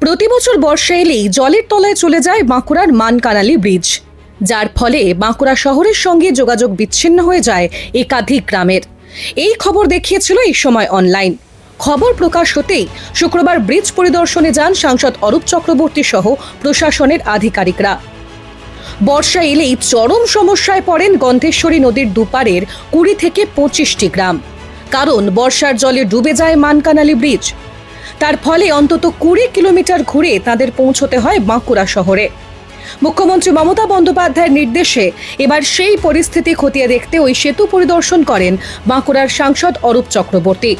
প্রতি বছর বর্ষা এলেই জলের তলায় চলে যায় বাঁকুড়ার মানকানালি ব্রিজ, যার ফলে বাঁকুড়া শহরের সঙ্গে যোগাযোগ বিচ্ছিন্ন হয়ে যায় একাধিক গ্রামের। এই খবর দেখিয়েছিল এই সময় অনলাইন। খবর প্রকাশ হতেই শুক্রবার ব্রিজ পরিদর্শনে যান সাংসদ অরূপ চক্রবর্তী সহ প্রশাসনের আধিকারিকরা। বর্ষা এলেই চরম সমস্যায় পড়েন গন্ধেশ্বরী নদীর দুপারের 20 থেকে 25টি গ্রাম, কারণ বর্ষার জলে ডুবে যায় মানকানালি ব্রিজ। তার ফলে অন্তত 20 কিলোমিটার ঘুরে তাদের পৌঁছতে হয় বাঁকুড়া শহরে। মুখ্যমন্ত্রী মমতা বন্দ্যোপাধ্যায়ের নির্দেশে এবার সেই পরিস্থিতি খতিয়ে দেখতে ওই সেতু পরিদর্শন করেন বাঁকুড়ার সাংসদ অরূপ চক্রবর্তী।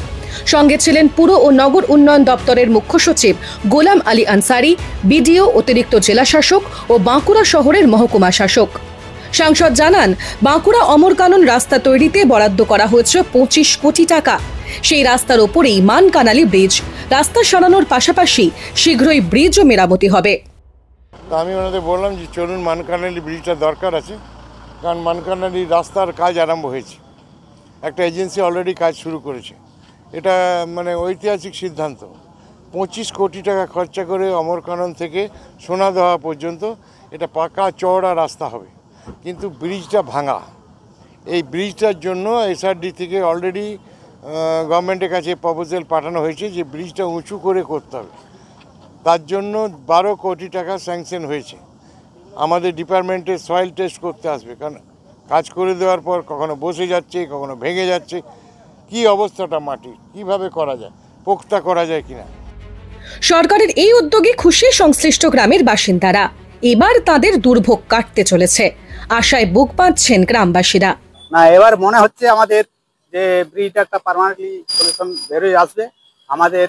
সঙ্গে ছিলেন পুর ও নগর উন্নয়ন দপ্তরের মুখ্য সচিব গোলাম আলী আনসারি, বিডিও, অতিরিক্ত জেলা শাসক ও বাঁকুড়া শহরের মহকুমা শাসক। সাংসদ জানান, বাঁকুড়া অমরকানন রাস্তা তৈরিতে বরাদ্দ করা হয়েছে 25 কোটি টাকা। সেই রাস্তার ওপরেই মানকানালি ব্রিজ। রাস্তা সারানোর পাশাপাশি শীঘ্রই ব্রিজও মেরামতি হবে। আমি ওনাদের বললাম যে চলুন, মানকানালি ব্রিজটা দরকার আছে, কারণ মানকানালি রাস্তার কাজ আরম্ভ হয়েছে, একটা এজেন্সি অলরেডি কাজ শুরু করেছে। এটা মানে ঐতিহাসিক সিদ্ধান্ত। 25 কোটি টাকা খরচা করে অমরকানন থেকে সোনাদহা পর্যন্ত এটা পাকা চওড়া রাস্তা হবে, কিন্তু ব্রিজটা ভাঙা। এই ব্রিজটার জন্য এসআরডি থেকে অলরেডি গভর্নমেন্টের কাছে প্রপোজাল পাঠানো হয়েছে যে ব্রিজটা উঁচু করে করতে হবে। তার জন্য 12 কোটি টাকা স্যাংশন হয়েছে। আমাদের ডিপার্টমেন্টে সয়েল টেস্ট করতে আসবে, কারণ কাজ করে দেওয়ার পর কখনো বসে যাচ্ছে, কখনো ভেঙে যাচ্ছে। কি অবস্থাটা মাটির, কিভাবে করা যায়, পোক্তা করা যায় কিনা। সরকারের এই উদ্যোগে খুশি সংশ্লিষ্ট গ্রামের বাসিন্দারা। এবার তাদের দুর্ভোগ কাটতে চলেছে, আশায় বুক বাঁধছেন গ্রামবাসীরা। না, এবার মনে হচ্ছে আমাদের যে ব্রিজটা একটা পার্মানেন্টলি সলিউশন বেরোয় আসবে। আমাদের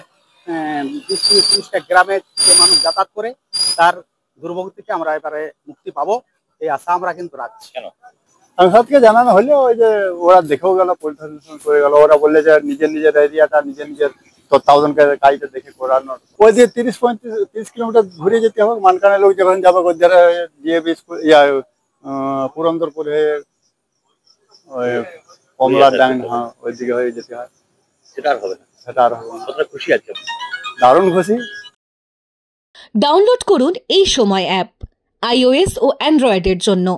20-30টা গ্রামে যে মানুষ যাতায়াত করে তার দুর্ভোগ থেকে আমরা এবারে মুক্তি পাবো, এই আশা আমরা কিন্তু রাখছি। সাংসদকে জানানো হলে ওই যে ওরা দেখেও গেল, পরিদর্শন করে গেল। ওরা বললে যে নিজের এরিয়াটা নিজের তত্ত্বাবধানকে কাজটা দেখে করানোর। ওই যে 30 কিলোমিটার ঘুরে যেতে হবে। মানকানে লোক যখন যাবে যারা জিএবি পুরন্দরপুর হয়ে ওই কমলা ডাং ওই দিকে হয়ে যেতে হয়। সেটা আর হবে না। খুশি আছে, দারুণ খুশি। ডাউনলোড করুন এই সময় অ্যাপ, iOS ও অ্যান্ড্রয়েডের জন্য।